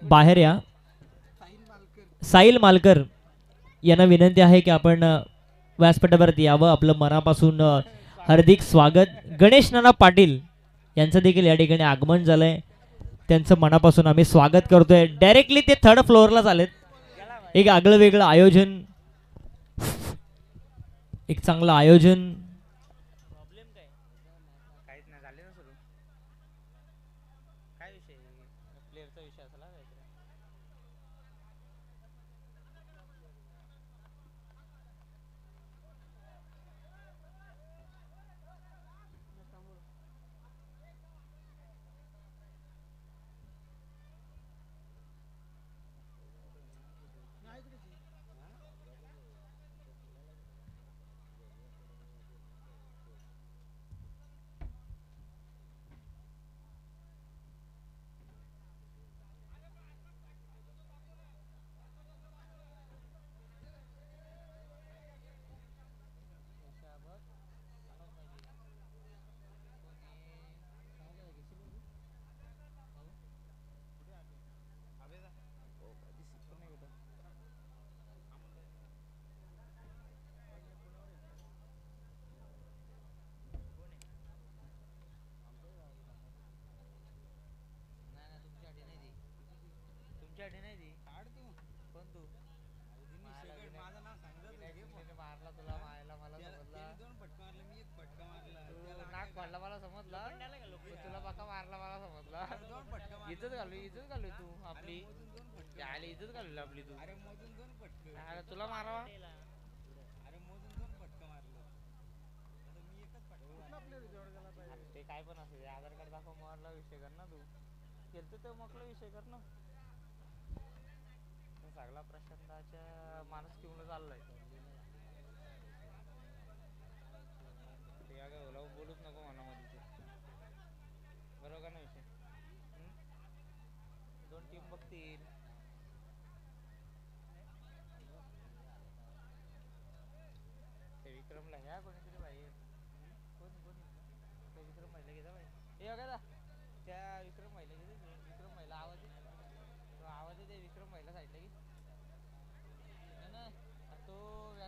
बाहेर या. साहिल मालकर यांना विनंती आहे की आपण व्यासपीठावरती यावं. आपलं मनापासून हार्दिक स्वागत. गणेश नाना पाटील यांचं देखील या ठिकाणी आगमन झालंय. त्यांचं मनापासून आम्ही स्वागत करतोय. डायरेक्टली ते थर्ड फ्लोअरलाच आलेत. एक आगळं वेगळं आयोजन, एक चांगलं आयोजन.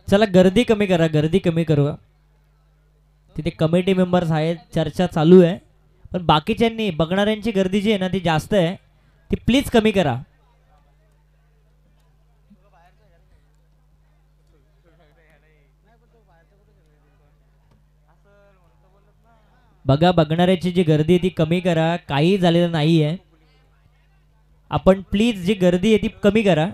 चला गर्दी कमी करा, गर्दी कमी करू. तिथे कमिटी मेंबर्स आहेत, चर्चा चालू आहे. पण बाकीच्यांनी बघणाऱ्यांची गर्दी जी आहे ना ती जास्त आहे, ती प्लीज कमी करा. बघा, बघणाऱ्याची जी गर्दी आहे ती कमी करा. काही झालेलं नाही आहे. आपण प्लीज जी गर्दी आहे ती कमी करा.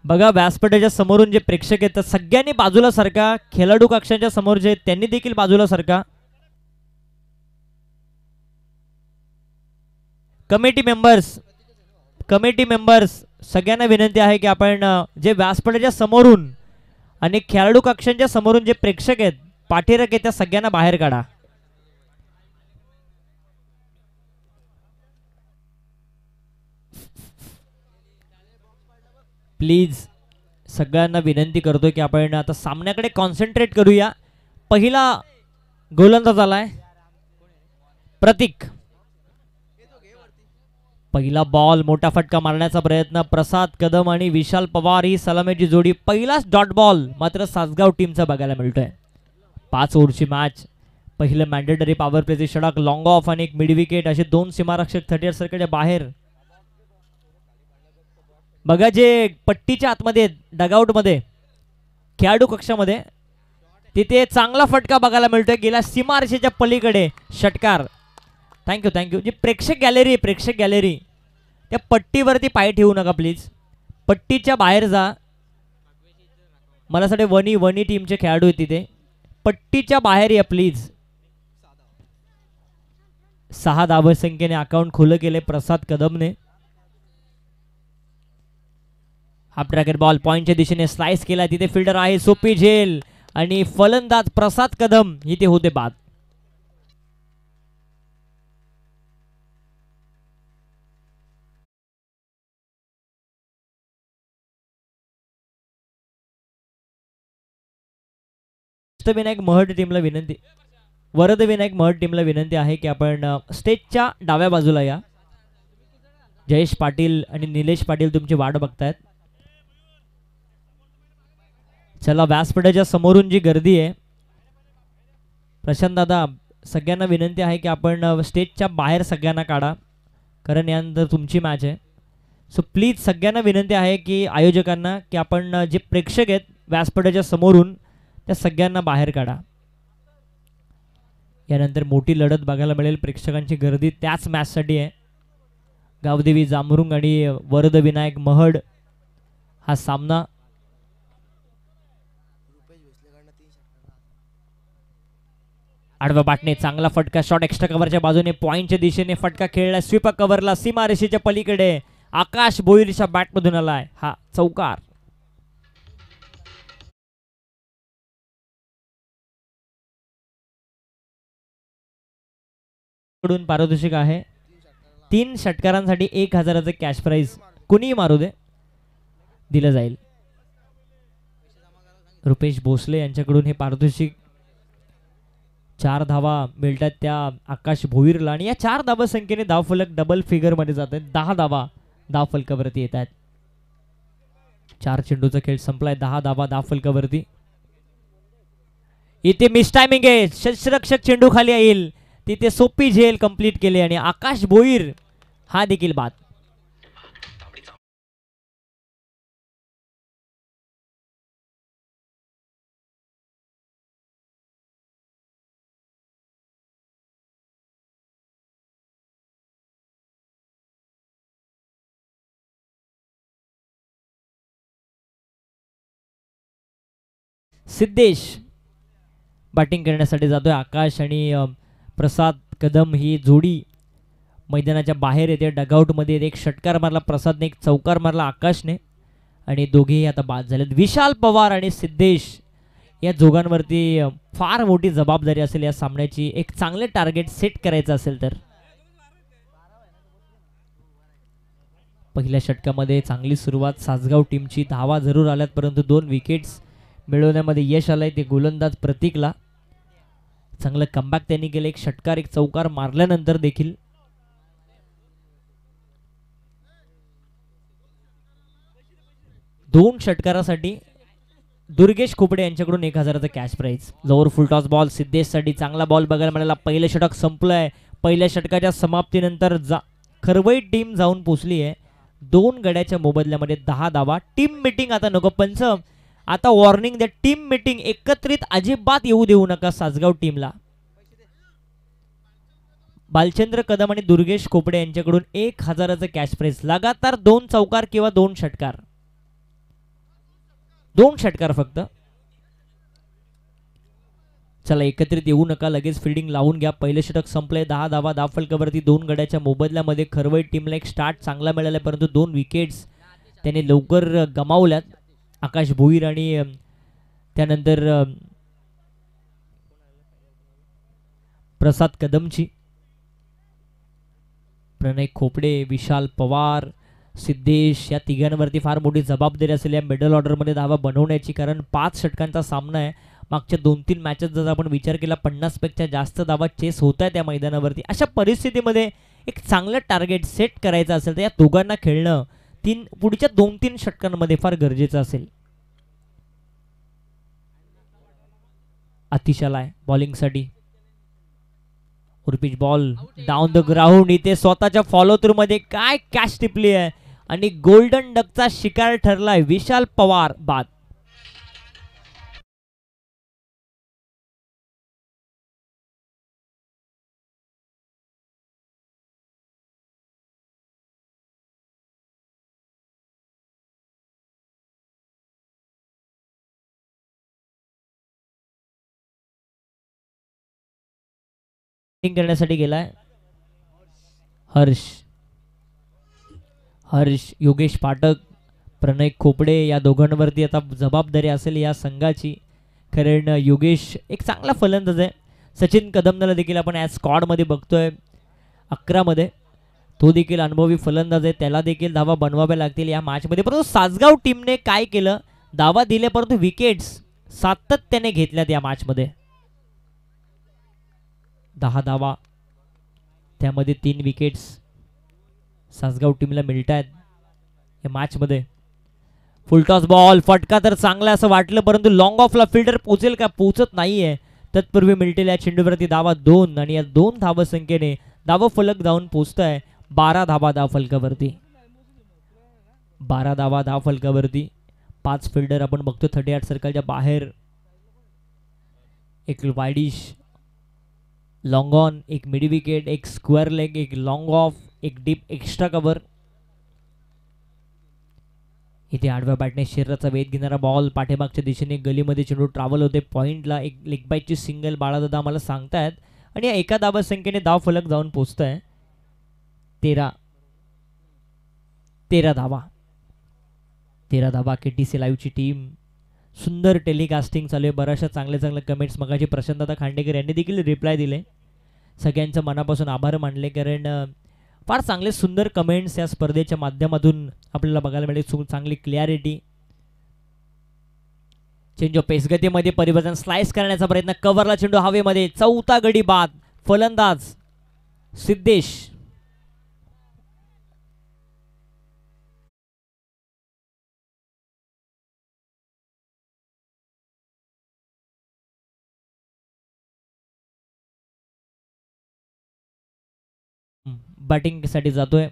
बघा व्यासपीठाच्या समोरून जे प्रेक्षक आहेत सगळ्यांनी बाजूला सरका. खेळाडू कक्षांच्या समोर जे त्यांनी देखील बाजूला सरका. कमिटी मेंबर्स सगळ्यांना विनंती आहे की आपण जे व्यासपीठाच्या समोरून आणि खेळाडू कक्षांच्या समोरून जे प्रेक्षक आहेत पाठीराख आहेत त्या सगळ्यांना बाहेर काढा. प्लीज सगळ्यांना विनंती करतोय की आपण आता सामन्याकडे कॉन्सन्ट्रेट करूया. पहिला गोलंदाज आलाय प्रतीक. पहिला बॉल मोठा फटका मारण्याचा प्रयत्न. प्रसाद कदम आणि विशाल पवार ही सलामीची जोडी. पहिलाच डॉट बॉल मात्र सासगाव टीमचा बघायला मिळतोय. 5 ओव्हरची मॅच. पहिलं मॅन्डेटरी पॉवर प्लेचे षटक, लॉंग ऑफ आणि एक मिड विकेट असे 2 सीमारक्षक 30 सर्कलच्या बाहेर. बघा जे पट्टीच्या आतमध्ये डगआउट मध्ये खेळाडू कक्षामध्ये तिथे चांगला फटका बघायला मिळतोय. गेल्या सीमारेषेच्या पलीकडे षटकार. थँक्यू. जी प्रेक्षक गॅलरी त्या पट्टीवरती पाय ठेवू नका प्लीज. पट्टीच्या बाहेर जा. मला साठी वनी टीमचे खेळाडू आहेत तिथे. पट्टीच्या बाहेर या प्लीज. 6 धावसंख्येने अकाउंट खुलं केले प्रसाद कदमने. हाफ ट्रॅकेट बॉल पॉइंटच्या दिशेने स्लाइस केला. तिथे फिल्डर आहे सोपी झेल आणि फलंदाज प्रसाद कदम इथे होते बाद. विनायक महड टीमला विनंती, वरद विनायक महड टीमला विनंती आहे की आपण स्टेजच्या डाव्या बाजूला या. जयेश पाटील आणि निलेश पाटील तुमची वाट बघतायत. चला व्यासपीठाच्या समोरून जी गर्दी आहे प्रशांत दादा सगळ्यांना विनंती आहे की आपण स्टेजच्या बाहेर सगळ्यांना काढा कारण यानंतर तुमची मॅच आहे. सो प्लीज सगळ्यांना विनंती आहे की आयोजकांना की आपण जे प्रेक्षक आहेत व्यासपीठाच्या समोरून त्या सगळ्यांना बाहेर काढा. यानंतर मोठी लढत बघायला मिळेल. प्रेक्षकांची गर्दी त्याच मॅचसाठी आहे. गावदेवी जांभरुंग आणि वरद विनायक महड हा सामना. आडवा बाटणे चांगला फटका. शॉट एक्स्ट्रा कव्हरच्या बाजूने पॉइंटच्या दिशेने फटका खेळला. स्वीप कव्हरला सीमारेषेच्या पलीकडे आकाश भोईरच्या बॅटमधून आलाय हा चौकार. कडून पारितोषिक आहे. 3 षटकारांसाठी 1000चं कॅश प्राइज कुणीही मारू दे दिलं जाईल. रुपेश भोसले यांच्याकडून हे पारितोषिक. 4 धावा मिळतात त्या आकाश भोईरला आणि या 4 धावा संख्येने धावफलक डबल फिगर मध्ये जात आहेत. 10 धावा धावफलकावरती येत आहेत. 4 चेंडूचा खेळ संपलाय. 10 धावा धावफलकावरती. इथे मिस टायमिंग आहे. षटरक्षक चेंडू खाली येईल तिथे सोपी झेल कंप्लीट केले आणि आकाश भोईर हा देखील बाद. सिद्धेश बॅटिंग करण्यासाठी जातोय. आकाश आणि प्रसाद कदम ही जोडी मैदानाच्या बाहेर येते. डगआउटमध्ये एक षटकार मारला प्रसादने, एक चौकार मारला आकाशने आणि दोघेही आता बाद झालेत. विशाल पवार आणि सिद्धेश या दोघांवरती फार मोठी जबाबदारी असेल या सामन्याची. एक चांगले टार्गेट सेट करायचं असेल तर. पहिल्या षटकामध्ये चांगली सुरुवात सासगाव टीमची. धावा जरूर आल्यात परंतु 2 विकेट्स मिळवण्यामध्ये यश आलंय ते गोलंदाज प्रतीकला. चांगलं कमबॅक त्यांनी केलं. एक षटकार एक चौकार मारल्यानंतर देखील. दोन षटकारासाठी दुर्गेश खोपडे यांच्याकडून 1000चं कॅश प्राइज. जोर फुलटॉस बॉल सिद्धेशसाठी. चांगला बॉल बघायला मिळाला. पहिलं षटक संपलंय. पहिल्या षटकाच्या समाप्तीनंतर खरवई टीम जाऊन पोचली आहे. 2 गड्याच्या मोबदल्यामध्ये 10 धावा. टीम मीटिंग आता नको पंच. आता वॉर्निंग द्या. टीम मीटिंग एकत्रित अजिबात येऊ देऊ नका सासगाव टीमला. बालचंद्र कदम आणि दुर्गेश खोपडे यांच्याकडून 1000चं कॅश प्राइज. लगातार 2 चौकार किंवा 2 षटकार. 2 षटकार फक्त. चला एकत्रित येऊ नका, लगेच फिल्डिंग लावून घ्या. पहिलं षटक संपलंय. 10 धावा धाव फलकावरती 2 गड्याच्या मोबदल्यामध्ये. खरवई टीमला एक स्टार्ट चांगला मिळाला, परंतु 2 विकेट्स त्याने लवकर गमावल्यात. आकाश भोईर आणि त्यानंतर प्रसाद कदमची. प्रणय खोपडे, विशाल पवार, सिद्धेश या तिघांवरती फार मोठी जबाबदारी असेल या मिडल ऑर्डरमध्ये धावा बनवण्याची, कारण 5 षटकांचा सामना आहे. मागच्या 2-3 मॅचेस जर आपण विचार केला 50 पेक्षा जास्त धावा चेस होत आहेत त्या मैदानावरती. अशा परिस्थितीमध्ये एक चांगलं टार्गेट सेट करायचं असेल तर या दोघांना खेळणं पुढच्या 2-3 षटकांमध्ये फार गरजेचं असेल. अतिशाला आहे बॉलिंगसाठी. उर्पिच बॉल डाऊन द ग्राउंड. इथे स्वतःच्या फॉलो थ्रू मध्ये काय कॅच टिपली आहे आणि गोल्डन डकचा शिकार ठरलाय. विशाल पवार बाद. करण्यासाठी गेलाय हर्ष. योगेश पाठक, प्रणय खोपडे या दोघांवरती आता जबाबदारी असेल या संघाची, कारण योगेश एक चांगला फलंदाज आहे. सचिन कदमला देखील आपण या स्क्वॉड मध्ये बघतोय 11 मध्ये. तो देखील अनुभवी फलंदाज आहे, त्याला देखील धावा बनवाव्या लागतील या मॅच मध्ये. परंतु सासगाव टीमने काय केलं, धावा दिले परंतु विकेट्स सातत्याने घेतल्यात या मॅच मध्ये. 10 धावा, त्यामध्ये 3 विकेट्स सासगाव टीमला मिळत आहेत या मॅच मध्ये. फुलटॉस बॉल, फटका तर चांगला असं वाटलं, परंतु लॉंग ऑफला फिल्डर पोचेल का, पोचत नाहीये. तत्पूर्वी मिळतील या चेंडूवरती धावा 2 आणि या 2 धावा संख्येने धाव फलक जाऊन पोचतोय 12 धावा धाव फलकावरती. 12 धावा धाव फलकावरती. 5 फिल्डर आपण बघतो 38 सर्कलच्या बाहेर. एक वाईडिश, लॉंग ऑन, एक मिड विकेट, एक स्क्वेअर लेग, एक लॉंग ऑफ, एक डीप एक्स्ट्रा कव्हर. इथे आडव्या बॅटने शरीराचा वेध घेणारा बॉल पाठीमागच्या दिशेने गलीमध्ये चेंडू ट्रॅव्हल होते. पॉइंटला एक लेग बाईटची सिंगल बाळादादा आम्हाला सांगतायत आणि या एका धावा संख्येने धाव फलक जाऊन पोहोचतोय 13 धावा. 13 धावा. केटीसी लाईव्हची टीम. सुंदर टेलिकास्टिंग चालू आहे. बऱ्याचशा चांगले कमेंट्स मगाशी प्रशांतदादा खांडेकर यांनी देखील रिप्लाय दिले. सगळ्यांचं मनापासून आभार मानले, कारण फार चांगले सुंदर कमेंट्स या स्पर्धेच्या माध्यमातून आपल्याला बघायला मिळेल. चांगली क्लॅरिटी. चेंज ऑफ पेस, गतीमध्ये परिवर्तन, स्लाइस करण्याचा प्रयत्न, कव्हरला चेंडू हवेमध्ये. 4था गडी बाद. फलंदाज सिद्धेश. बॅटिंगसाठी जातोय.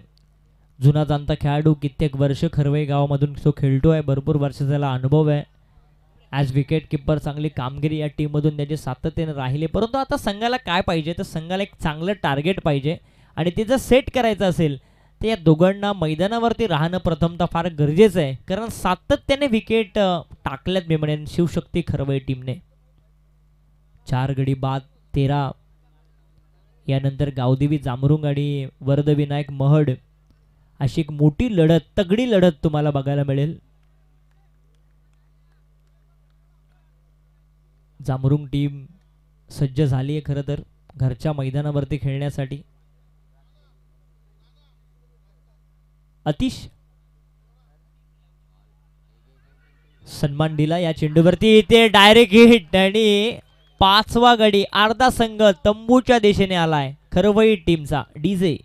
जुना जाणता खेळाडू, कित्येक वर्ष खरवई गावामधून तो खेळतोय. भरपूर वर्ष त्याला अनुभव आहे. ॲज विकेट किपर चांगली कामगिरी या टीममधून त्याचे सातत्याने राहिले. परंतु आता संघाला काय पाहिजे, तर संघाला एक चांगलं टार्गेट पाहिजे आणि ते जर सेट करायचं असेल तर या दोघांना मैदानावरती राहणं प्रथमतः फार गरजेचं आहे, कारण सातत्याने विकेट टाकल्यात मी म्हणेन शिवशक्ती खरवई टीमने. 4 गडी बाद. 13. यानंतर गावदेवी जामरुंग आणि वरदविनायक महड अशी एक मोठी लढत, तगडी लढत तुम्हाला बघायला मिळेल. जामरुंग टीम सज्ज झाली आहे खरं तर घरच्या मैदानावरती खेळण्यासाठी. अतिश सन्मान दिला या चेंडूवरती. इथे डायरेक्ट हिट आणि 5वा गडी. अर्धा संघ तंबूच्या दिशेने आलाय खरवई टीमचा. डीजे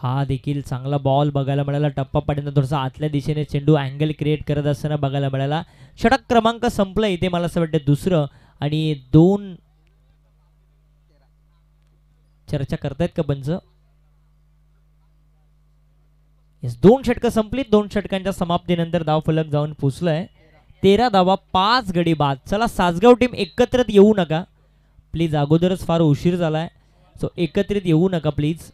हा देखील चांगला बॉल बघायला मिळाला. टप्पा पाडीनं थोडासा आतल्या दिशेने चेंडू अँगल क्रिएट करत असताना बघायला मिळाला. षटक क्रमांक संपलं इथे मला असं वाटतं दुसरं. आणि 2 चर्चा करतायत का पंच? येस, 2 षटकं संपली. 2 षटकांच्या समाप्तीनंतर धावफलक जाऊन पोचलाय 13 धावा 5 गडी बाद. चला सासगाव टीम एकत्रित येऊ नका प्लीज, अगोदरच फार उशीर झालाय. सो एकत्रित येऊ नका प्लीज.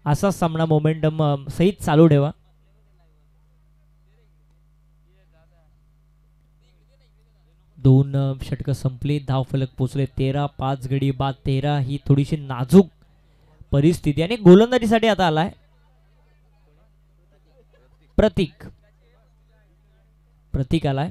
असा सामना मोमेंटम सहित चालू ठेवा. दोन षटकं संपली. धावफलक पोचले 13-5 गडी बाद. 13 ही थोडीशी नाजूक परिस्थिती आणि गोलंदाजीसाठी आता आलाय प्रतीक आलाय.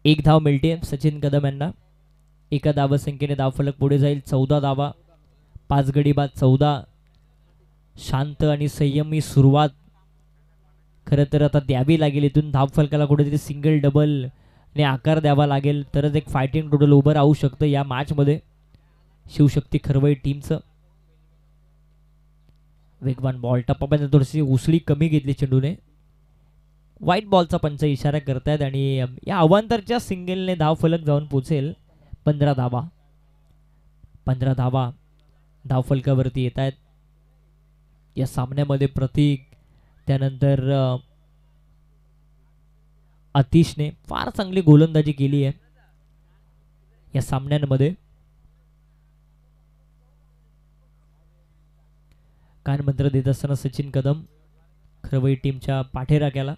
एक धाव मिळते सचिन कदम यांना. एका धावसंख्येने धावफलक पुढे जाईल. 14 धावा 5 गडी बाद. 14. शांत आणि संयमी सुरुवात खरं तर आता द्यावी लागेल. इथून धावफलकाला कुठेतरी सिंगल डबल ने आकार द्यावा लागेल तरच एक फायटिंग टोटल उभं राहू शकतं या मॅचमध्ये शिवशक्ती खरवई टीमचं. वेगवान बॉल. टप्पापर्यंत थोडीशी उसळी कमी घेतली चेंडूने. व्हाईट बॉलचा पंच इशारा करतायत आणि या अवांतरच्या सिंगलने धावफलक जाऊन पोचेल 15 धावा. 15 धावा धावफलकावरती येत आहेत या सामन्यामध्ये. प्रतीक, त्यानंतर आतिशने फार चांगली गोलंदाजी केली आहे या सामन्यांमध्ये. कानमंत्र देत असताना सचिन कदम खरवई टीमच्या पाठीराख्याला.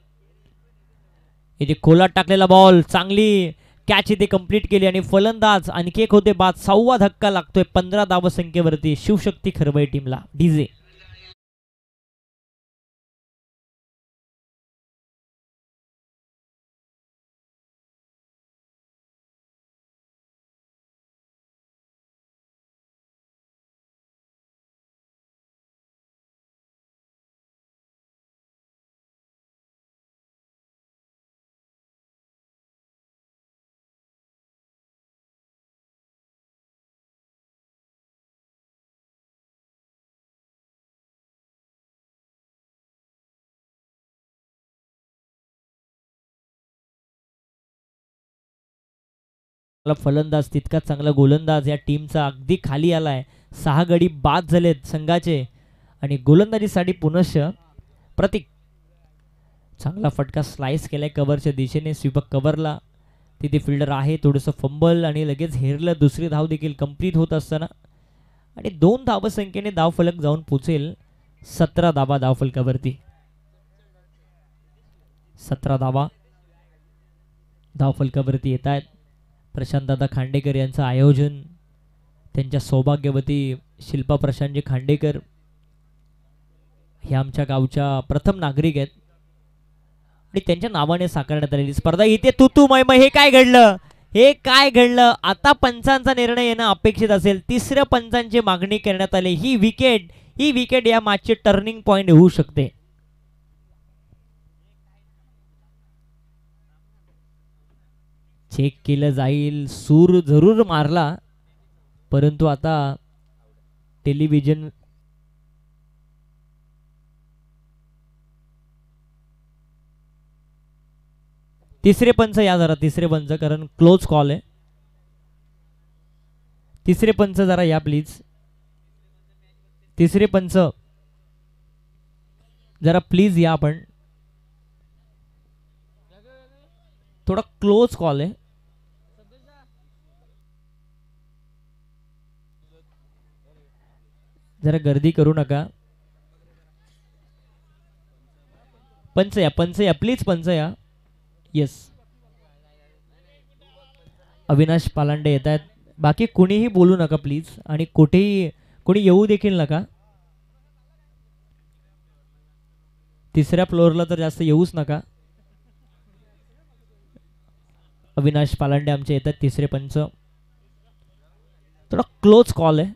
इथे खोलात टाकलेला बॉल, चांगली कॅच इथे कंप्लीट केली आणि फलंदाज आणखी एक होते बाद. 6वा धक्का लागतोय 15 धावसंख्येवरती शिवशक्ती खरवई टीमला. डीजे फलंदाज तितकाच चांगला गोलंदाज या टीमचा अगदी खाली आलाय. 6 गडी बाद झालेत संघाचे आणि गोलंदाजीसाठी पुनश्च प्रतीक. चांगला फटका स्लाइस केलाय कव्हरच्या दिशेने. स्वीपक कव्हरला तिथे फिल्डर आहे. थोडंसं फंबल आणि लगेच हेरलं. दुसरी धाव देखील कंप्लीट होत असताना आणि 2 धावसंख्येने धावफलक जाऊन पोचेल 17 धावा धावफलकावरती. 17 धावा धावफलकावरती येत आहेत. प्रशांतदादा खांडेकर यांचं आयोजन. त्यांच्या सौभाग्यवती शिल्पा प्रशांतजी खांडेकर हे आमच्या गावच्या प्रथम नागरिक आहेत आणि त्यांच्या नावाने साकारण्यात आलेली स्पर्धा. इथे तू मय हे काय घडलं? हे काय घडलं? आता पंचांचा निर्णय येणं अपेक्षित असेल. तिसऱ्या पंचांची मागणी करण्यात आली. ही विकेट या मॅचचे टर्निंग पॉइंट होऊ शकते. चेक केलं जाईल. सूर जरूर मारला परंतु आता टेलिव्हिजन तिसरे पंच या जरा. तिसरे पंच कारण क्लोज कॉल आहे. तिसरे पंच जरा या प्लीज. तिसरे पंच जरा प्लीज या. आपण थोडा क्लोज कॉल आहे. जरा गर्दी करू नका. पंच या प्लीज. पंच या. येस, अविनाश पालांडे येत आहेत. बाकी कुणीही बोलू नका प्लीज आणि कुठेही कोणी येऊ देखील नका. तिसऱ्या फ्लोअरला तर जास्त येऊच नका. अविनाश पालांडे आमचे येतात तिसरे पंच. थोडा क्लोज कॉल आहे.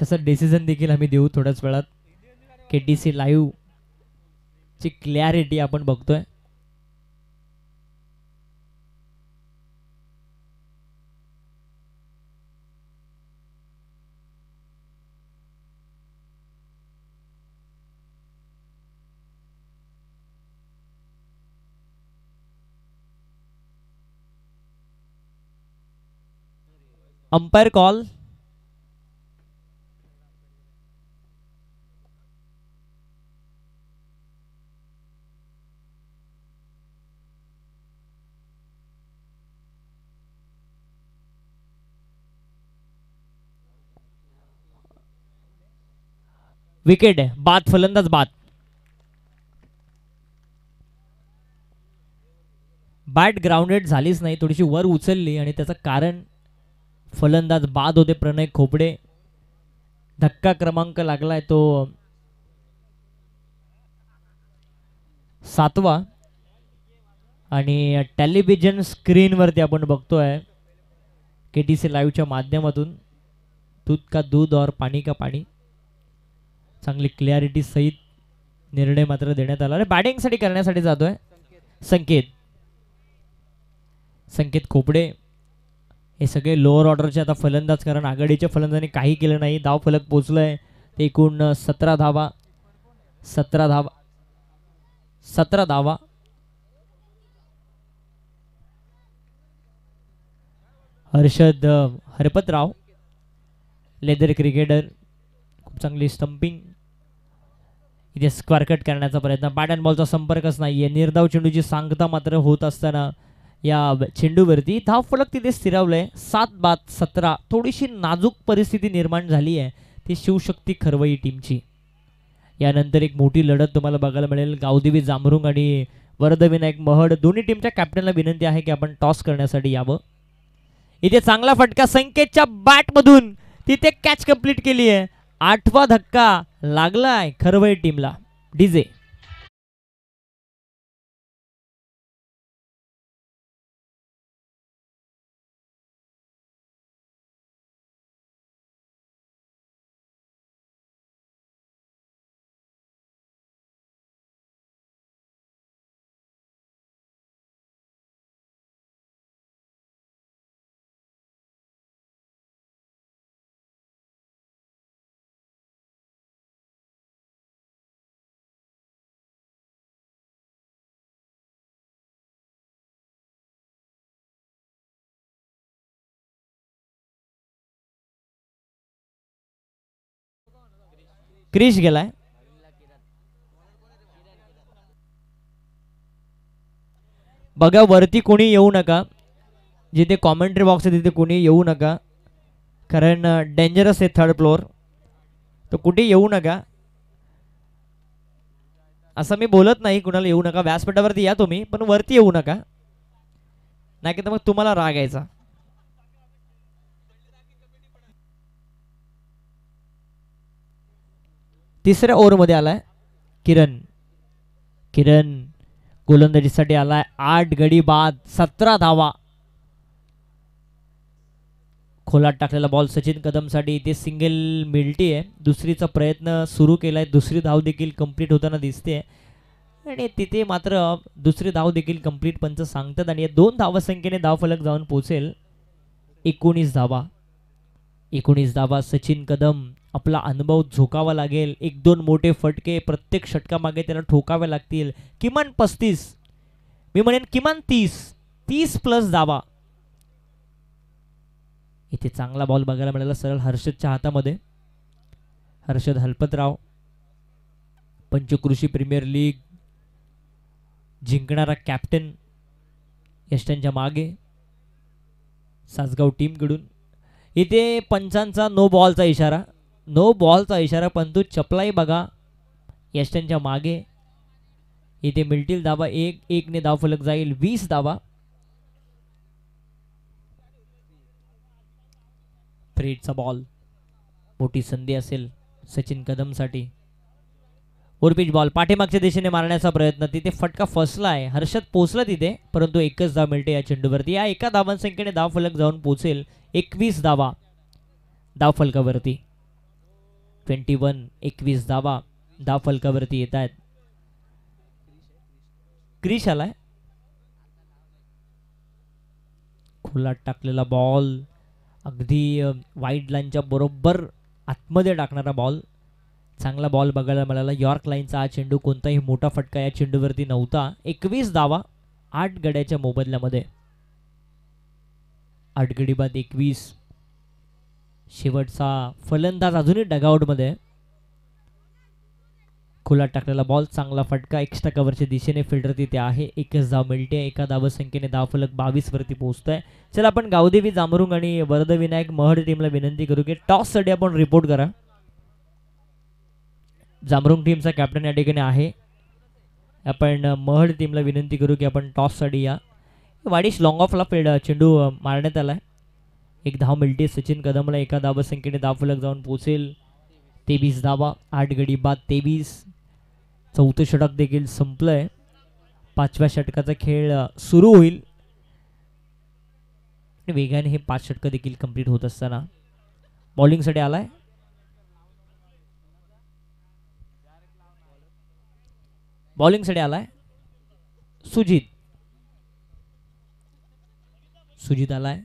तसं डिसिजन देखील आम्ही देऊ थोड्याच वेळात. KTC लाईव्ह ची क्लॅरिटी आपण बघतोय. Umpire call. विकेट आहे, बाद, फलंदाज बाद. बॅट ग्राउंडेड झालीच नाही, थोडीशी वर उचलली आणि त्याचं कारण फलंदाज बाद होते प्रणय खोपडे. धक्का क्रमांक लागलाय तो 7वा. आणि टेलिव्हिजन स्क्रीनवरती आपण बघतोय KTC लाईव्हच्या माध्यमातून दूध का दूध और पाणी का पाणी. चांगली क्लॅरिटी सहित निर्णय मात्र देण्यात आला. बॅटिंगसाठी करण्यासाठी जातोय संकेत. संकेत खोपडे हे सगळे लोअर ऑर्डरचे आता फलंदाज, कारण आघाडीच्या फलंदाजांनी काही केलं नाही. धाव फलक पोचलोय ते एकूण 17 धावा. 17 धावा 17 धावा. हर्षद हरपतराव लेदर क्रिकेटर, खूप चांगली स्टंपिंग. इथे स्क्वेअर कट करण्याचा प्रयत्न, बॅट अँड बॉलचा संपर्कच नाहीये. निर्धाव चेंडूची सांगता मात्र होत असताना या चेंडूवरती धाव फलक तिथे स्थिरावलंय. 7 बाद 17. थोडीशी नाजूक परिस्थिती निर्माण झाली आहे ती शिवशक्ती खरवई टीमची. यानंतर एक मोठी लढत तुम्हाला बघायला मिळेल. गावदेवी जांभरुंग आणि वरदविनायक महड दोन्ही टीमच्या कॅप्टनला विनंती आहे की आपण टॉस करण्यासाठी यावं. इथे चांगला फटका संकेतच्या बॅटमधून, तिथे कॅच कंप्लीट केली आहे. 8वा धक्का लागलाय खरवई टीमला. डीजे क्रिश गेलाय. बघा वरती कोणी येऊ नका, जिथे कॉमेंट्री बॉक्स आहे तिथे कोणी येऊ नका, कारण डेंजरस आहे थर्ड फ्लोअर. तर कुठे येऊ नका असं मी बोलत नाही, कुणाला येऊ नका. व्यासपीठावरती या तुम्ही, पण वरती येऊ नका, नाही की तर मग तुम्हाला राग यायचा. तिसऱ्या ओव्हरमध्ये आलाय किरण. किरण गोलंदाजीसाठी आलाय. 8 गडी बाद 17 धावा. खोलात टाकलेला बॉल सचिन कदमसाठी. इथे सिंगल मिळती आहे. दुसरीचा प्रयत्न सुरू केलाय, दुसरी धाव देखील कंप्लीट होताना दिसते आणि तिथे मात्र दुसरी धाव देखील कंप्लीट पंच सांगतात आणि या 2 धावसंख्येने धावफलक जाऊन पोहोचेल 19 धावा. 19 धावा. सचिन कदम आपला अनुभव झोकावा लागेल. 1-2 मोठे फटके प्रत्येक षटकामागे त्याला ठोकावे लागतील. किमान 35, मी म्हणेन किमान 30 प्लस धावा. इथे चांगला बॉल बघायला मिळाला सरळ हर्षदच्या हातामध्ये. हर्षद हलपतराव पंचकृषी प्रीमियर लीग जिंकणारा कॅप्टन यष्टांच्या मागे सासगाव टीमकडून. इथे पंचांचा नो बॉलचा इशारा, नो बॉलचा इशारा, परंतु चपलाई बघा यष्टांच्या मागे. इथे मिळतील धावा. 1 ने धावफलक जाईल 20 धावा. फ्रीडचा बॉल, मोठी संधी असेल सचिन कदमसाठी. ओरपिच बॉल पाठीमागच्या दिशेने मारण्याचा प्रयत्न, तिथे फटका फसलाय. हर्षद पोचला तिथे, परंतु एकच धाव मिळते या चेंडूवरती. या एका धावांसंख्येने धावफलक जाऊन पोहोचेल 21 धावा धावफलकावरती. 21 21 धावा धाव फलकावरती येत आहेत. क्रिश आलाय. खुला टाकलेला बॉल अगदी वाईड लाईनच्या बरोबर आतमध्ये टाकणारा बॉल. चांगला बॉल बघायला मिळाला. यॉर्क लाईनचा हा चेंडू. कोणताही मोठा फटका या चेंडूवरती नव्हता. 21 धावा 8 गड्याच्या मोबदल्यामध्ये. 8 गडी बाद 21. शेवटचा फलंदाज अजूनही डगआउटमध्ये. खुला टाकलेला बॉल चांगला फटका एक्स्ट्रा कव्हरच्या दिशेने फिल्डर तिथे आहे. एकच धाव मिळते. एका धावसंख्येने धावफलक 22 वरती पोहोचतोय. चला आपण गावदेवी जांभरुंग आणि वरदविनायक महड टीमला विनंती करू की टॉस साठी आपण रिपोर्ट करा. जांभरुंग टीमचा कॅप्टन या ठिकाणी आहे. आपण महड टीमला विनंती करू की आपण टॉस साठी या. वाडीश लॉंग ऑफला चेंडू मारण्यात आलाय. एक धाव मिळते सचिन कदमला. एका धावसंख्येने धावफलक जाऊन पोहोचेल. 23 धावा 8 गडी बाद 23. चौथं षटक देखील संपलंय. 5व्या षटकाचा खेळ सुरू होईल. वेगाने हे 5 षटकं देखील कंप्लीट होत असताना बॉलिंगसाठी आलाय. बॉलिंगसाठी आलाय सुजित. सुजित आलाय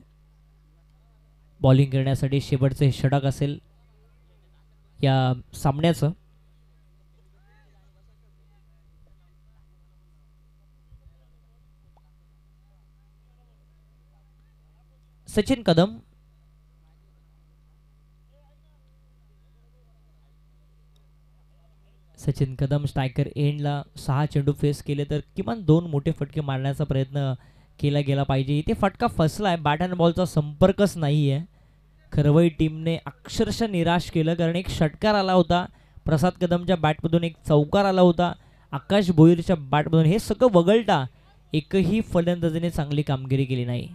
बॉलिंग करण्यासाठी. शेवटचं हे षटक असेल या सामन्याचं. सचिन कदम सचिन कदम स्ट्रायकर एंडला 6 चेंडू फेस केले तर किमान 2 मोठे फटके मारण्याचा प्रयत्न केला गेला पाहिजे. इथे फटका फसलाय. बॅट अँड बॉलचा संपर्कच नाही आहे. खरवई टीमने अक्षरशः निराश केलं कारण एक षटकार आला होता. प्रसाद कदमच्या बॅटमधून एक चौकार आला होता. आकाश भोईरच्या बॅटमधून. हे सगळं वगळता एकही फलंदाजाने चांगली कामगिरी केली नाही.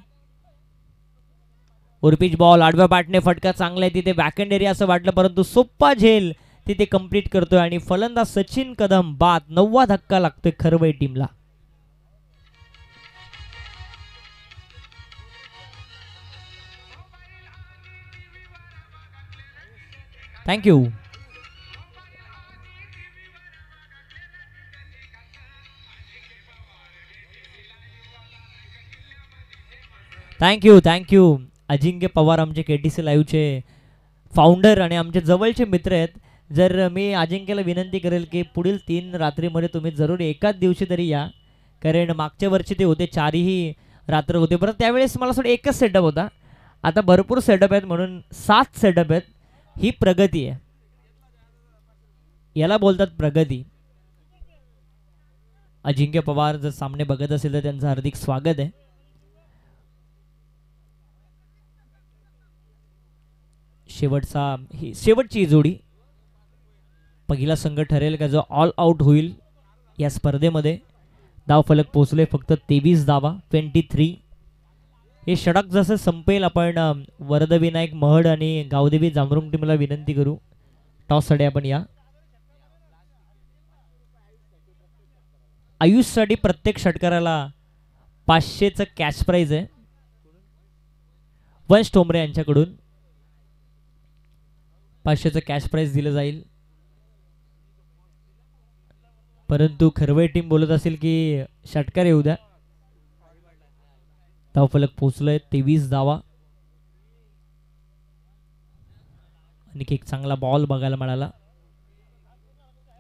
उर्पिच बॉल आडव्या बॅटने फटका चांगला आहे. तिथे बॅकहँड एरिया असं वाटलं परंतु सोप्पा झेल तिथे कंप्लीट करतोय आणि फलंदाज सचिन कदम बाद. 9वा धक्का लागतोय खरवई टीमला. Thank you. Thank you thank you. Ajinkya Pawar आमचे KTC लाईव्हचे फाउंडर आणि आमचे जवळचे मित्र आहेत. जर मी अजिंक्यला विनंती करेल की पुढील 3 रात्रीमध्ये तुम्ही जरूर एकाच दिवशी तरी या. कारण मागच्या वर्षी ते होते 4ही रात्र होते. परत त्यावेळेस मला सोडून एकच सेटअप होता. आता भरपूर सेटअप आहेत म्हणून 7 सेटअप आहेत. ही प्रगती आहे. याला बोलतात प्रगती. अजिंक्य पवार जर सामने बघत असेल तर त्यांचं हार्दिक स्वागत आहे. शेवटची जोडी पहिला संघ ठरेल का जो ऑल आउट होईल या स्पर्धेमध्ये. धावफलक पोहोचले फक्त 23 धावा 23. हे षटक जसं संपेल आपण वरदविनायक महड आणि गावदेवी जांभरुंग टीमला विनंती करू टॉससाठी आपण या. आयुषसाठी प्रत्येक षटकाराला 500चं कॅश प्राइज आहे. वंश टोमरे यांच्याकडून 500चं कॅश प्राइज दिलं जाईल. परंतु खरवई टीम बोलत असेल की षटकार येऊ द्या. धावफलक पोहोचलंय 23 धावा. आणखी एक चांगला बॉल बघायला मिळाला.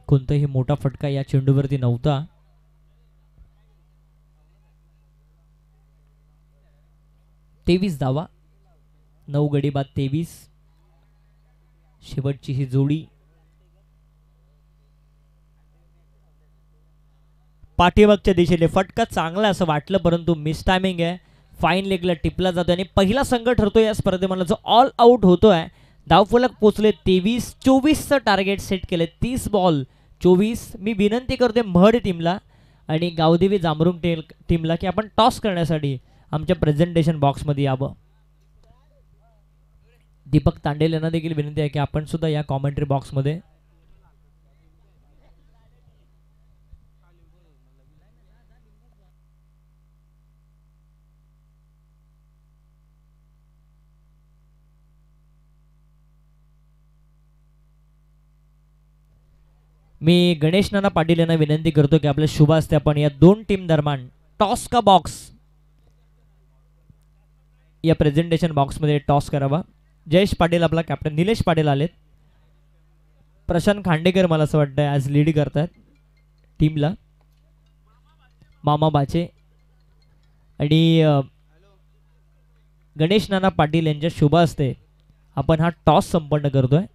कोणताही मोठा फटका या चेंडूवरती नव्हता. तेवीस धावा 9 गडी बाद 23. शेवटची ही जोडी पाठीमागच्या दिशेने फटका चांगला असं वाटलं परंतु मिस टायमिंग आहे. फाईन लेगला टिपला जातो आणि पहिला संघ ठरतो या स्पर्धेमध्ये जो ऑल आउट होतोय. धावफलक पोचले 23. 24चं टार्गेट सेट केले. 30 बॉल 24. मी विनंती करते महड टीमला आणि गावदेवी जांभरुंग टीमला की आपण टॉस करण्यासाठी आमच्या प्रेझेंटेशन बॉक्समध्ये यावं. दीपक तांडेल यांना देखील विनंती आहे की आपण सुद्धा या कॉमेंट्री बॉक्समध्ये. मी गणेश नाना पाटील यांना विनंती करतो की आपल्या शुभ हस्ते आपण या दोन टीम दरम्यान टॉस का बॉक्स या प्रेझेंटेशन बॉक्समध्ये टॉस करावा. जयेश पाटील आपला कॅप्टन, निलेश पाटील आलेत, प्रशांत खांडेकर मला असं वाटतं आज लीड करतात टीमला, मामा बाचे आणि गणेश नाना पाटील यांच्या शुभ हस्ते आपण हा टॉस संपन्न करतोय.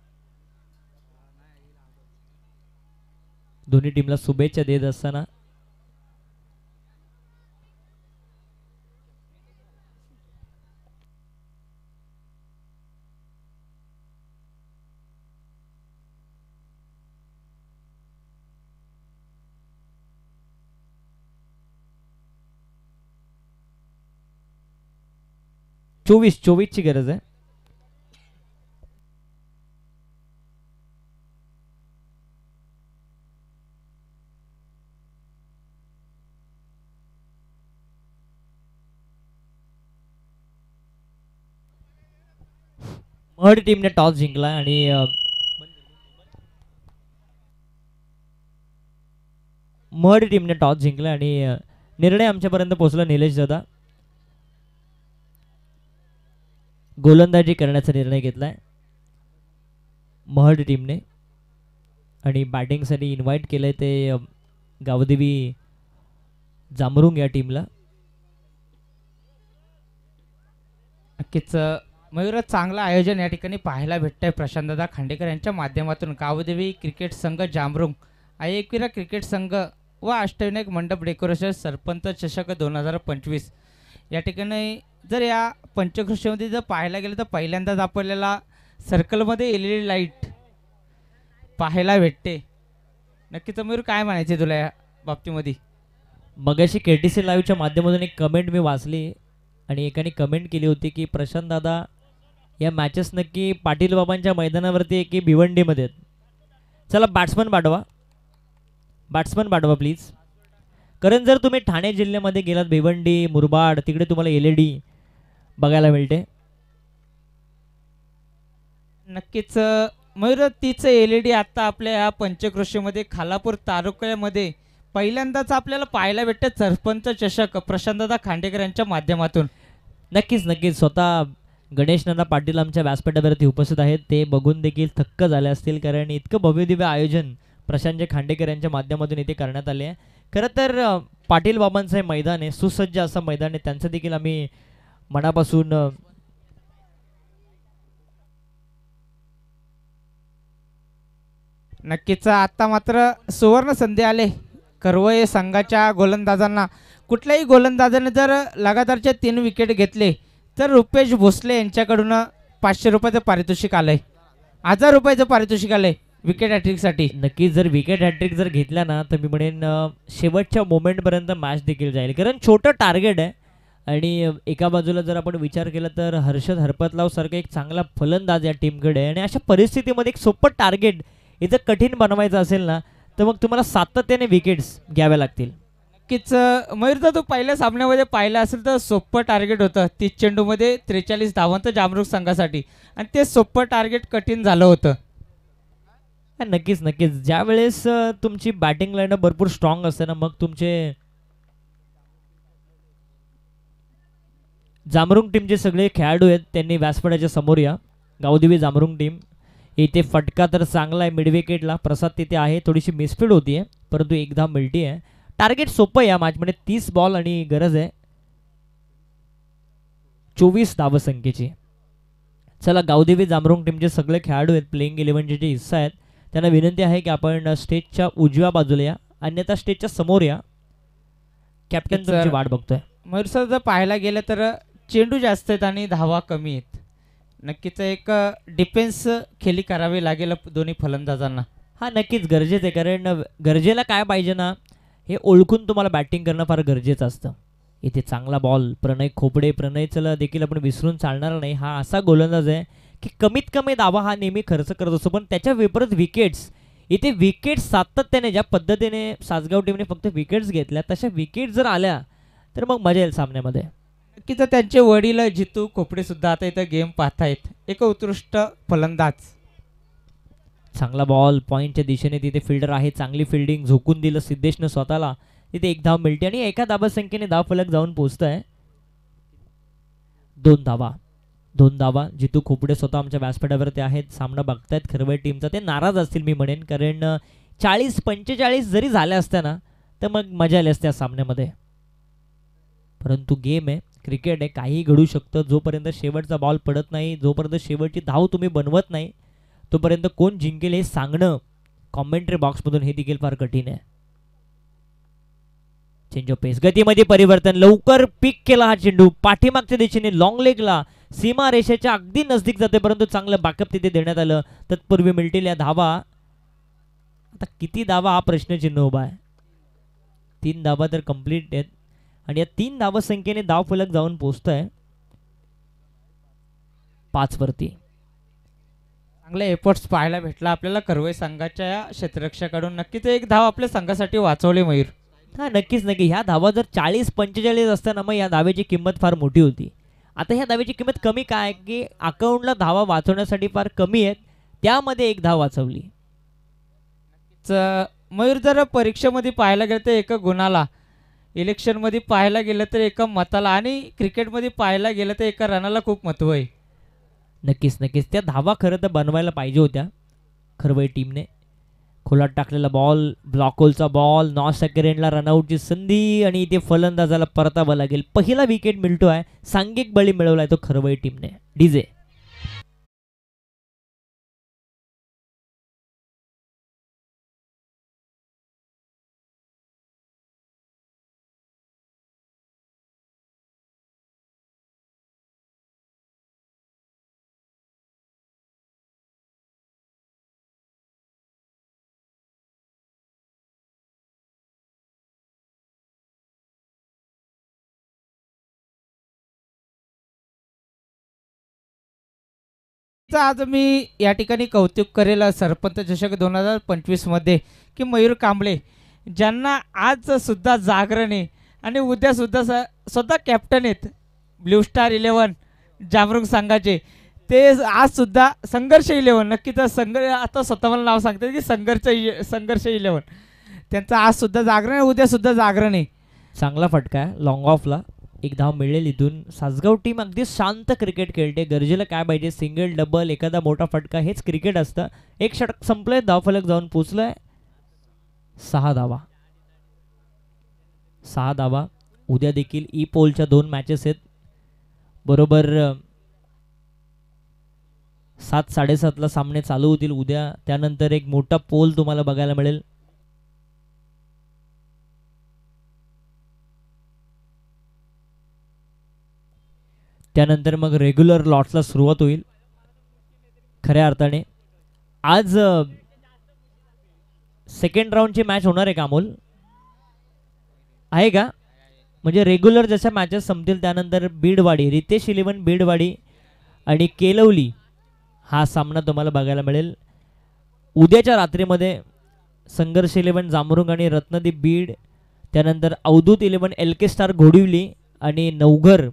दोन्ही टीमला शुभेच्छा देत असताना चोवीसची गरज आहे. महड टीमने टॉस जिंकला आणि महड टीमने टॉस जिंकला आणि निर्णय आमच्यापर्यंत पोहोचला. निलेश दादा गोलंदाजी करण्याचा निर्णय घेतलाय महड टीमने आणि बॅटिंगसाठी इन्व्हाइट केलंय ते गावदेवी जामरुंग या टीमला. नक्कीच मयूर, चांगलं आयोजन या ठिकाणी पाहायला भेटतंय प्रशांतदादा खांडेकर यांच्या माध्यमातून. गावदेवी क्रिकेट संघ जामरुंग, आयएकविरा क्रिकेट संघ व अष्टविनायक मंडप डेकोरेशन सरपंच चषक 2025 या ठिकाणी जर या पंचकृषीमध्ये जर पाहायला गेलं तर पहिल्यांदाच आपल्याला सर्कलमध्ये LED लाईट पाहायला भेटते. नक्कीच मयूर, काय म्हणायचे तुला या बाबतीमध्ये? मगाशी KTC लाईव्हच्या माध्यमातून एक कमेंट मी वाचली आणि एकाने कमेंट केली होती की प्रशांत दादा या मॅचेस नक्की पाटील बाबांच्या मैदानावरती आहे की भिवंडीमध्ये आहेत. चला बॅट्समन पाठवा प्लीज. कारण जर तुम्ही ठाणे जिल्ह्यामध्ये गेलात, भिवंडी, मुरबाड, तिकडे तुम्हाला LED बघायला मिळते. नक्कीच मयूर, तीच LED आता आपल्या या पंचकृषीमध्ये खालापूर तालुक्यामध्ये पहिल्यांदाच आपल्याला पाहायला भेटते सरपंच चषक प्रशांतदादा खांडेकर यांच्या माध्यमातून. नक्कीच स्वतः गणेश नाना पाटील आमच्या व्यासपीठावरती उपस्थित आहेत. ते बघून देखील थक्क झाले असतील, कारण इतकं भव्यदिव्य आयोजन प्रशांत खांडेकर यांच्या माध्यमातून इथे करण्यात आले आहे. खरं तर पाटील बाबांचं हे मैदान आहे, सुसज्ज असं मैदान आहे, त्यांचं देखील आम्ही मनापासून नक्कीच आता मात्र सुवर्ण संधी आले करवये संघाच्या गोलंदाजांना. कुठल्याही गोलंदाजाने जर लगातारचे 3 विकेट घेतले तर रुपेश भोसले यांच्याकडून 500 रुपयाचं पारितोषिक आलंय, 1000 रुपयाचं पारितोषिक आलंय विकेट हॅट्रिकसाठी. नक्कीच जर विकेट हॅट्रिक जर घेतल्या ना तर मी म्हणेन शेवटच्या मोमेंटपर्यंत मॅच देखील जाईल, कारण छोटं टार्गेट आहे. आणि एका बाजूला जर आपण विचार केला तर हर्षद हरपतलाव सारखा एक चांगला फलंदाज या टीमकडे आहे आणि अशा परिस्थितीमध्ये एक सोपं टार्गेट इथं कठीण बनवायचं असेल ना तर मग तुम्हाला सातत्याने विकेट्स घ्याव्या लागतील. नक्कीच मयूर, तर तू पहिल्या सामन्यामध्ये पाहिलं असेल तर सोपं टार्गेट होतं 30 चेंडूमध्ये 43 धावांचं जामरुग संघासाठी, आणि ते सोपं टार्गेट कठीण झालं होतं. नक्कीच ज्या वेळेस तुमची बॅटिंग लाईनअप भरपूर स्ट्रॉंग असते ना, मग तुमचे जामरुंग टीमचे सगळे खेळाडू आहेत त्यांनी व्यासपीठाच्या समोर या. गावदेवी जामरुंग टीम इथे फटका तर चांगला आहे मिड विकेटला, प्रसाद तिथे आहे, थोडीशी मिसफीड होती आहे परंतु एकदा मिळती आहे. टार्गेट सोपं आहे या मॅचमध्ये, 30 बॉल आणि गरज आहे 24 धावसंख्येची. चला गावदेवी जामरुंग टीमचे सगळे खेळाडू आहेत, प्लेइंग 11चे जे हिस्सा आहेत त्यांना विनंती आहे की आपण स्टेजच्या उजव्या बाजूला या, अन्यथा स्टेजच्या समोर या. कॅप्टन तुमची वाट बघतोय. मयूर सर, जर पाहायला गेलं तर चेंडू जास्त आहेत आणि धावा कमी आहेत. नक्कीच एक डिफेन्स खेळी करावी लागेल दोन्ही फलंदाजांना. हा नक्कीच गरजेचं आहे, कारण गरजेला काय पाहिजे ना हे ओळखून तुम्हाला बॅटिंग करणं फार गरजेचं असतं. इथे चांगला बॉल प्रणय खोपडे, प्रणयचं देखील आपण विसरून चालणार नाही. हा असा गोलंदाज आहे की कमीत कमी धावा हा नेहमी खर्च करत असतो, पण त्याच्या विपरीत विकेट्स, इथे विकेट्स सातत्याने ज्या पद्धतीने सासगाव टीमने फक्त विकेट्स घेतल्या तशा विकेट जर आल्या तर मग मजा येईल सामन्यामध्ये. नक्कीच त्यांचे वडील जितू खोपडे सुद्धा आता इथं गेम पाहतायत, एक उत्कृष्ट फलंदाज. चांगला बॉल पॉईंटच्या दिशेने, तिथे फिल्डर आहे, चांगली फिल्डिंग, झोकून दिलं सिद्धेशनं स्वतःला, तिथे एक धाव मिळते आणि एका धावसंख्येने धावफलक जाऊन पोहोचतंय 2 धावा. 2 धावा. जितू खोपडे स्वतः आमच्या व्यासपीठावरती आहेत, सामना बघतायत खरवड टीमचा. ते नाराज असतील मी म्हणेन, कारण 40-45 जरी झाल्या असत्या ना तर मग मजा आली असते या सामन्यामध्ये. परंतु गेम आहे, क्रिकेट आहे, काहीही घडू शकतं. जोपर्यंत शेवटचा बॉल पडत नाही, जोपर्यंत शेवटची धाव तुम्ही बनवत नाही, तोपर्यंत कोण जिंकेल हे सांगणं कॉमेंट्री बॉक्समधून हे देखील फार कठीण आहे. चेंज ऑफ पेस, गतीमध्ये परिवर्तन, लवकर पिक केला हा चेंडू, पाठीमागच्या दिशेने लॉंग लेगला, सीमा रेषेच्या अगदी नजदीक जाते, परंतु चांगलं बॅकअप तिथे देण्यात आलं. तत्पूर्वी मिळतील या धावा. आता किती धावा हा प्रश्नचिन्ह उभा आहे. 3 धावा तर कंप्लीट आहेत आणि या 3 धावा संख्येने धाव फलक जाऊन पोहोचतोय 5 वरती. चांगले एफर्ट्स पाहायला भेटला आपल्याला करवई संघाच्या या क्षेत्ररक्षकाकडून. नक्कीच एक धाव आपल्या संघासाठी वाचवली मयूर. हा नक्कीच नक्की. ह्या धावा जर 40-45 असताना मग या धावेची किंमत फार मोठी होती. आता ह्या धावेची किंमत कमी काय की अकाउंटला धावा वाचवण्यासाठी फार कमी आहेत, त्यामध्ये एक धाव वाचवली. मयूर जर परीक्षेमध्ये पाहायला गेलं तर एका गुणाला, इलेक्शनमध्ये पाहायला गेलं तर एका मताला आणि क्रिकेटमध्ये पाहायला गेलं तर एका रनाला खूप महत्त्व आहे. नक्कीच नक्कीच. त्या धावा खरं तर बनवायला पाहिजे होत्या खरवई टीमने. खोलात टाकलेला बॉल, ब्लॉक होलचा बॉल, 9 सेकंडला रनआउटची संधी आणि इथे फलंदाजाला परतावं लागेल. पहिला विकेट मिळतो आहे, सांघिक बळी मिळवलाय तो खरवई टीमने. डीजे आज मी या ठिकाणी कौतुक करेल सरपंच चषक 2025 मध्ये की मयूर कांबळे ज्यांना आज सुद्धा जागरण आहे आणि उद्या सुद्धा स्वतः कॅप्टन आहेत ब्ल्यू स्टार 11 जामरुंग संघाचे. ते आज सुद्धा संघर्ष 11, नक्कीच आता स्वतः मला नाव सांगतात की संघर्ष 11, त्यांचं आज सुद्धा जागरण आहे, उद्या सुद्धा जागरण आहे. चांगला फटका आहे लॉंग ऑफला, एक धाव मिळेल इथून. सासगाव टीम अगदी शांत क्रिकेट खेळते. गरजेला काय पाहिजे, सिंगल डबल एखादा मोठा फटका, हेच क्रिकेट असतं. एक षटक संपलंय, धावफलक जाऊन पोचलंय 6 धावा. 6 धावा. उद्या देखील ई पोलच्या 2 मॅचेस आहेत. बरोबर 7-7:30 सामने चालू होतील उद्या. त्यानंतर एक मोठा पोल तुम्हाला बघायला मिळेल. त्यानंतर मग रेग्युलर लॉट्सला सुरुवात होईल खऱ्या अर्थाने. आज सेकंड राऊंडची मॅच होणार आहे का अमोल, आहे का? म्हणजे रेग्युलर जशा मॅचेस संपतील त्यानंतर बीडवाडी, रितेश 11 बीडवाडी आणि केलवली हा सामना तुम्हाला बघायला मिळेल. उद्याच्या रात्रीमध्ये संघर्ष 11 जामरुंग आणि रत्नदीप बीड, त्यानंतर अवधूत 11 LK स्टार घोडिवली आणि नवघर.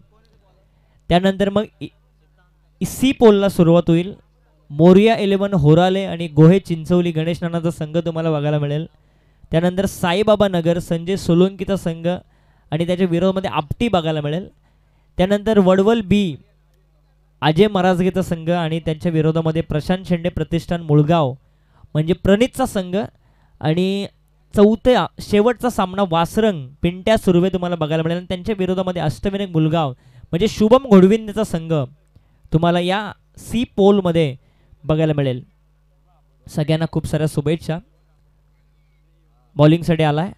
त्यानंतर मग सी पोलला सुरुवात होईल. मोरिया 11 होराले आणि गोहे चिंचवली गणेश नानाचा संघ तुम्हाला बघायला मिळेल. त्यानंतर साईबाबा नगर संजय सोलंकीचा संघ आणि त्याच्या विरोधामध्ये आपटी बघायला मिळेल. त्यानंतर वडवल बी अजय मराजगेचा संघ आणि त्यांच्या विरोधामध्ये प्रशांत शेंडे प्रतिष्ठान मुळगाव म्हणजे प्रणितचा संघ. आणि चौथ्या शेवटचा सामना वासरंग पिंट्या सुर्वे तुम्हाला बघायला मिळेल. त्यांच्या विरोधामध्ये अष्टविनायक मुलगाव म्हणजे शुभम घोडविंदेचा संघ तुम्हाला या सी पोलमध्ये बघायला मिळेल. सगळ्यांना खूप साऱ्या शुभेच्छा. बॉलिंगसाठी आलाय,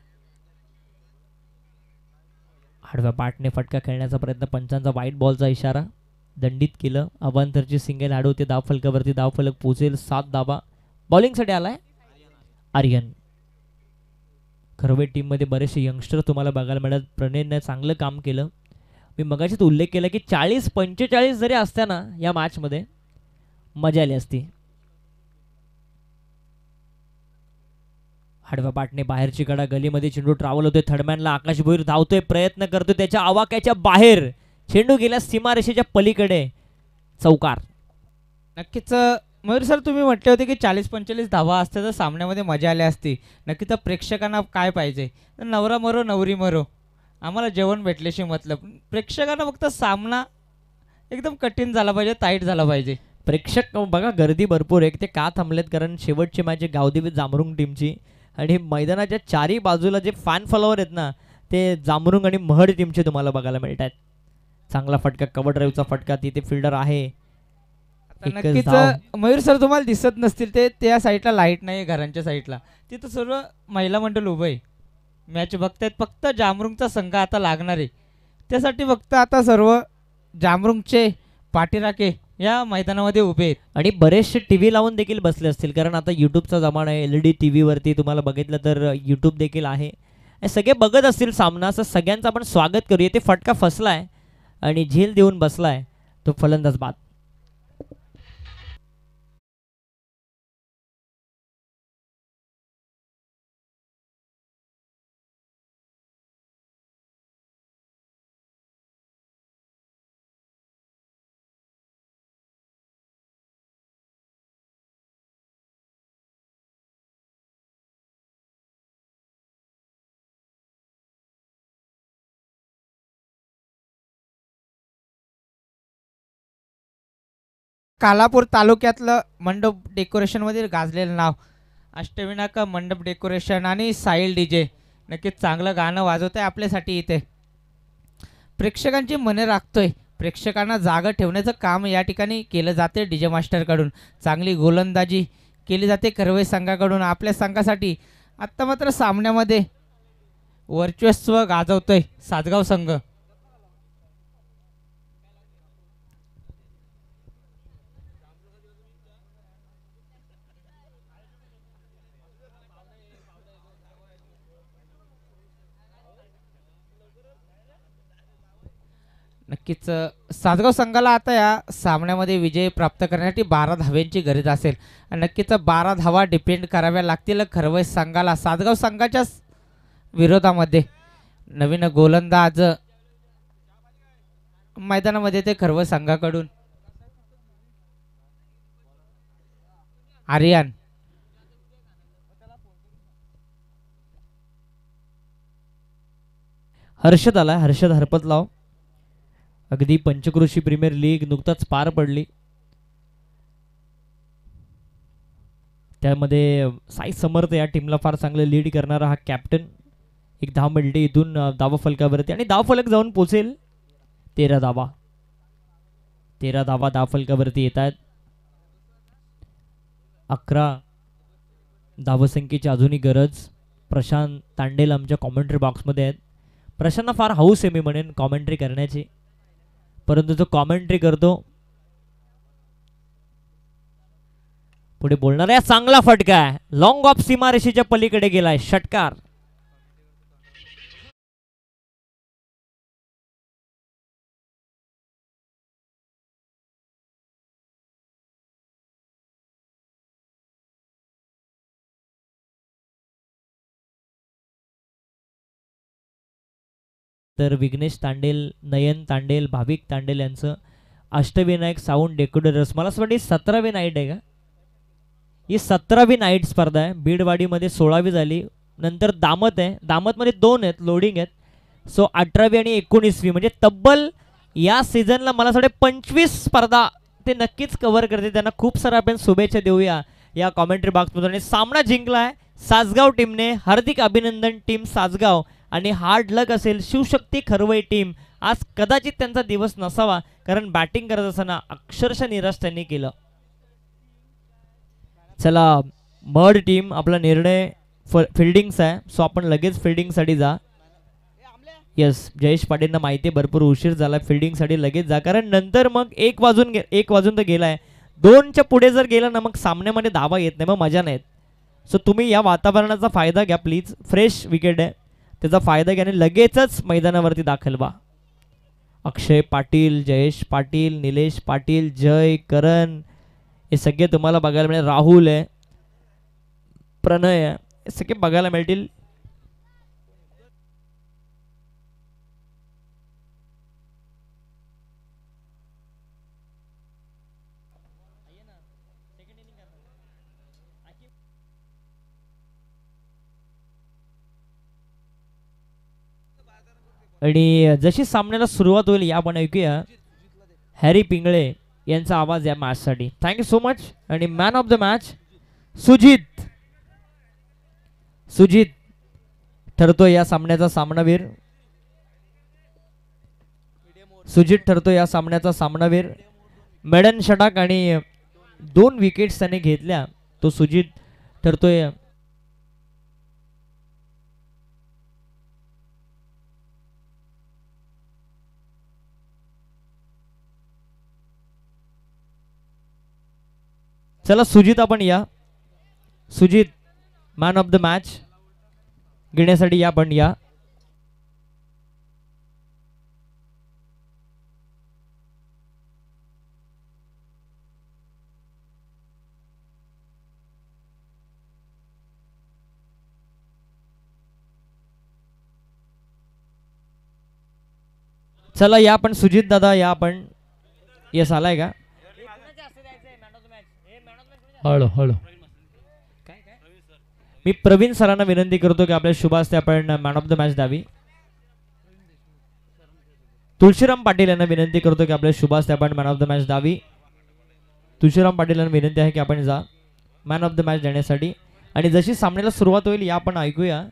आडव्या पाटने फटका खेळण्याचा प्रयत्न, पंचांचा व्हाईट बॉलचा इशारा, दंडित केलं. अवांतरची सिंगल आडवते धावफलकावरती, धावफलक पोहोचेल 7 धावा. बॉलिंगसाठी आलाय आर्यन. खरवे टीममध्ये बरेचसे यंगस्टर तुम्हाला बघायला मिळत. प्रणयने चांगलं काम केलं. मी मगाशीच उल्लेख केला की 40-45 जरी असत्या ना या मॅचमध्ये मजा आली असती. आडव्या पाटने बाहेरची कडा, गलीमध्ये चेंडू ट्रॅव्हल होतोय. थर्डमॅनला आकाश भोईर धावतोय, प्रयत्न करतोय त्याच्या आवाक्याच्या बाहेर, चेंडू गेला सीमारेषेच्या पलीकडे, चौकार. नक्कीच मयूर सर, तुम्ही म्हटले होते की 40-45 धावा असते तर सामन्यामध्ये मजा आली असती. नक्की तर प्रेक्षकांना काय पाहिजे? तर नवरा मरो नवरी मरो, आम्हाला जेवण भेटल्याशी मतलब. प्रेक्षकांना फक्त सामना एकदम कठीण झाला पाहिजे, टाईट झाला पाहिजे. प्रेक्षक बघा गर्दी भरपूर आहे. ते का थांबलेत? कारण शेवटची मॅच आहे गावदेवी जामरुंग टीमची आणि मैदानाच्या चारी बाजूला जे फॅन फॉलोवर आहेत ना, ते जामरुंग आणि महड टीमचे तुम्हाला बघायला मिळतात. चांगला फटका, कव्हर ड्राईव्हचा फटका, तिथे फिल्डर आहे. आता एकच नक्कीच धाव. मयूर सर, तुम्हाला दिसत नसतील ते त्या साईडला लाईट नाही आहे घरांच्या साईडला. तिथं सर्व महिला मंडळ उभं आहे, मॅच बघतायत. फक्त जामरुंगचा संघ आता लागणार आहे, त्यासाठी फक्त आता सर्व जामरुंगचे पाठीराखे या मैदानामध्ये उभे आहेत. आणि बरेचसे टी व्ही लावून देखील बसले असतील, कारण आता यूट्यूबचा जमाना आहे. LED टी व्हीवरती तुम्हाला बघितलं तर यूट्यूब देखील आहे. हे सगळे बघत असतील सामना. असं सगळ्यांचं आपण स्वागत करूया. ते फटका फसलाय आणि झेल देऊन बसलाय तो फलंदाज बाद. कालापूर तालुक्यातलं मंडप डेकोरेशनमध्ये गाजलेलं नाव अष्टविनायक मंडप डेकोरेशन आणि साईल डीजे नक्कीच चांगलं गाणं वाजवत आहे आपल्यासाठी. इथे प्रेक्षकांची मने राखतोय. प्रेक्षकांना जागा ठेवण्याचं काम या ठिकाणी केलं जाते डीजे मास्टरकडून. चांगली गोलंदाजी केली जाते कर्वे संघाकडून आपल्या संघासाठी. आत्ता मात्र सामन्यामध्ये वर्चस्व गाजवतोय सातगाव संघ. नक्कीच सातगाव संघाला आता या सामन्यामध्ये विजय प्राप्त करण्यासाठी 12 धाव्यांची गरज असेल आणि नक्कीच 12 धावा डिपेंड कराव्या लागतील खरवय संघाला. सातगाव संघाच्या विरोधामध्ये नवीन गोलंदाज मैदानामध्ये ते खरवय संघाकडून आर्यन. हर्षद आला. हर्षद हरपतलाव. अगदी पंचक्रोशी प्रीमियर लीग नुकताच पार पडली. त्यामध्ये साई समर्थ या टीमला फार चांगलं लीड करणारा हा कॅप्टन. एक धाव मिळते इथून धावा फलकावरती आणि धावफलक जाऊन पोचेल. 13 धावा. 13 धावा धावफलकावरती येत आहेत. 11 धावसंख्येची अजूनही गरज. प्रशांत तांडेल आमच्या कॉमेंट्री बॉक्समध्ये आहेत. प्रशांतना फार हाऊस आहे मी म्हणेन कॉमेंट्री करण्याची, परंतु जो कॉमेंट्री करतो पुढे बोलणार आहे. चांगला फटका आहे, लॉंग ऑफ सीमारेषेच्या पलीकडे गेलाय, षटकार. तर विघ्नेश तांडेल, नयन तांडेल, भाविक तांडेल यांचं अष्टविनायक साऊंड डेकोरेटर्स, मला असं वाटतं 17वी नाईट आहे का? ही 17वी नाईट स्पर्धा आहे. बीडवाडीमध्ये 16वी झाली. नंतर दामत आहे, दामतमध्ये 2 आहेत, लोडिंग आहेत. सो 18वी आणि 19वी म्हणजे तब्बल या सीझनला मला असं वाटतं 25 स्पर्धा ते नक्कीच कव्हर करते. त्यांना खूप सारा आपण शुभेच्छा देऊया या कॉमेंट्री बॉक्समधून. सामना जिंकलाय सासगाव टीमने. हार्दिक अभिनंदन टीम सासगाव. आणि हार्ड लक असेल शिवशक्ती खरवई टीम. आज कदाचित त्यांचा दिवस नसावा, कारण बॅटिंग करत असताना अक्षरशः निराश त्यांनी केलं. चला मड टीम, आपला निर्णय फिल्डिंगचा आहे, सो आपण लगेच फिल्डिंगसाठी जा. येस, जयेश पाटीलना माहिती आहे भरपूर उशीर झाला, फिल्डिंगसाठी लगेच जा, कारण नंतर मग 1 वाजून तर गेलाय. 2च्या पुढे जर गेला ना मग सामन्यामध्ये धावा येत नाही, मग मजा नाहीत. सो तुम्ही या वातावरणाचा फायदा घ्या प्लीज. फ्रेश विकेट आहे, त्याचा फायदा घ्या आणि लगेचच मैदानावरती दाखल व्हा. अक्षय पाटील, जयेश पाटील, निलेश पाटील, जय, करण हे सगळे तुम्हाला बघायला मिळेल. राहुल आहे, प्रणय आहे, हे सगळे बघायला मिळतील. आणि जशी सामन्याला सुरुवात होईल या आपण ऐकूया हॅरी पिंगळे यांचा आवाज या मॅचसाठी. Thank you so much. आणि man of the match Sujit. Sujit ठरतो या सामन्याचा सामनावीर. सुजित ठरतो या सामन्याचा सामनावीर. मेडन षटक आणि 2 विकेट्स त्याने घेतल्या. तो सुजित ठरतोय चला सुजित आपण या. Sujit man of the match घेण्यासाठी या आपण या. चला या आपण सुजित दादा या आपण. यस आलाय का? हळू हळू. मी प्रवीण सरांना विनंती करतो की आपल्या शुभ हस्ते आपण मॅन ऑफ द मॅच द्यावी. तुळशीराम पाटील यांना विनंती करतो की आपल्या शुभ हस्ते आपण मॅन ऑफ द मॅच द्यावी. तुळशीराम पाटील यांना विनंती आहे की आपण जा मॅन ऑफ द मॅच देण्यासाठी. आणि जशी सामन्याला सुरुवात होईल या आपण ऐकूया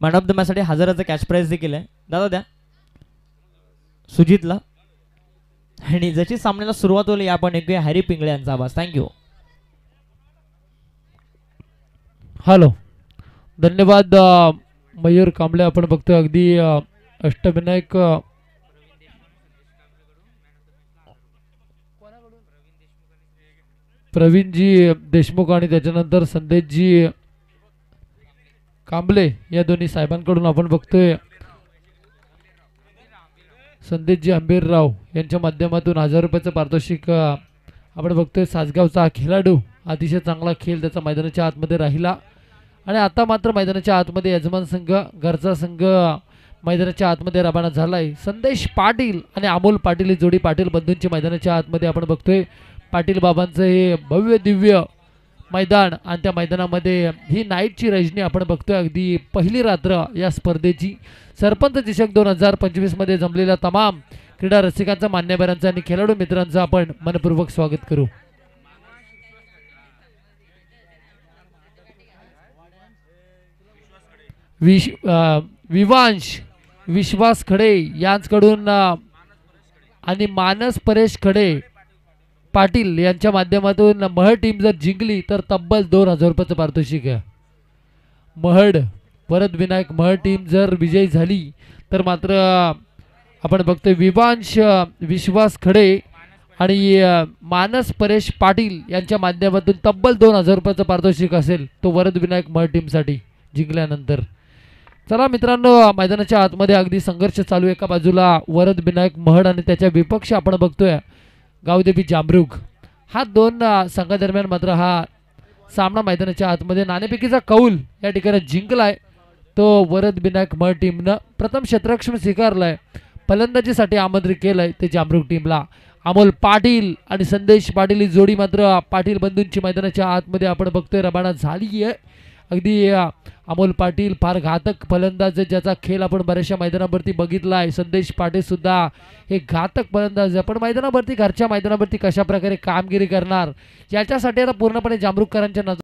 मॅन ऑफ द मॅच साठी 1000चा कॅश प्राइज देखील आहे. दादा द्या सुजितला. आणि जशी सामन्याला सुरुवात होईल या आपण ऐकूया हॅरी पिंगळे यांचा आवाज. थँक्यू. हॅलो. धन्यवाद मयूर कांबळे. आपण बघतोय अगदी अष्टविनायक प्रवीणजी देशमुख आणि त्याच्यानंतर संदेशजी कांबळे या दोन्ही साहेबांकडून आपण बघतोय संदेशजी आंबेरराव यांच्या माध्यमातून 1000 रुपयाचं पारितोषिक आपण बघतोय. सासगावचा खेळाडू अतिशय चांगला खेळ त्याचा मैदानाच्या आतमध्ये राहिला आणि आता मात्र मैदानाच्या आतमध्ये यजमान संघ घरचा संघ मैदानाच्या आतमध्ये रवाना झालाय. संदेश पाटील आणि अमोल पाटील ही जोडी पाटील बंधूंची मैदानाच्या आतमध्ये आपण बघतोय. पाटील बाबांचं हे भव्य दिव्य मैदान आणि त्या मैदानामध्ये ही नाईटची रजनी आपण बघतोय. अगदी पहिली रात्र या स्पर्धेची. सरपंच चषक 2025 मध्ये जमलेल्या तमाम क्रीडा रसिकांचा मान्यवरांचा आणि खेळाडू मित्रांचं आपण मनपूर्वक स्वागत करू. विवांश विश्वास खडे यांच्याकडून आणि मानस परेश खडे पाटील यांच्या माध्यमातून महड टीम जर जिंकली तर तब्बल 2000 रुपयाचं पारितोषिक आहे. महड वरद विनायक महड टीम जर विजयी झाली तर मात्र आपण बघतोय विवांश विश्वास खडे आणि मानस परेश पाटील यांच्या माध्यमातून तब्बल 2000 रुपयाचं पारितोषिक असेल तो वरद विनायक महड टीमसाठी जिंकल्यानंतर. चला मित्रांनो मैदानाच्या आतमध्ये अगदी संघर्ष चालू. एका बाजूला वरद विनायक महड आणि त्याच्या विपक्ष आपण बघतोय गावदेवी जामरुग. हा 2 संघादरम्यान मात्र हा सामना मैदानाच्या आतमध्ये नाणेफेकीचा कौल या ठिकाणी जिंकलाय तो वरद विनायक महड टीमनं. प्रथम क्षेत्ररक्षण स्वीकारलाय. फलंदाजीसाठी आमंत्रित केलंय ते जामरुग टीमला. अमोल पाटील आणि संदेश पाटील ही जोडी मात्र पाटील बंधूंची मैदानाच्या आतमध्ये आपण बघतोय रवाना झाली आहे. अगदी अमोल पाटील फार घातक फलंदाज ज्याचा खेळ आपण बऱ्याचशा मैदानावरती बघितला आहे. संदेश पाटील सुद्धा हे घातक फलंदाज आहे. पण मैदानावरती घरच्या मैदानावरती कशा प्रकारे कामगिरी करणार याच्यासाठी आता पूर्णपणे जामरुगकरांच्या नजर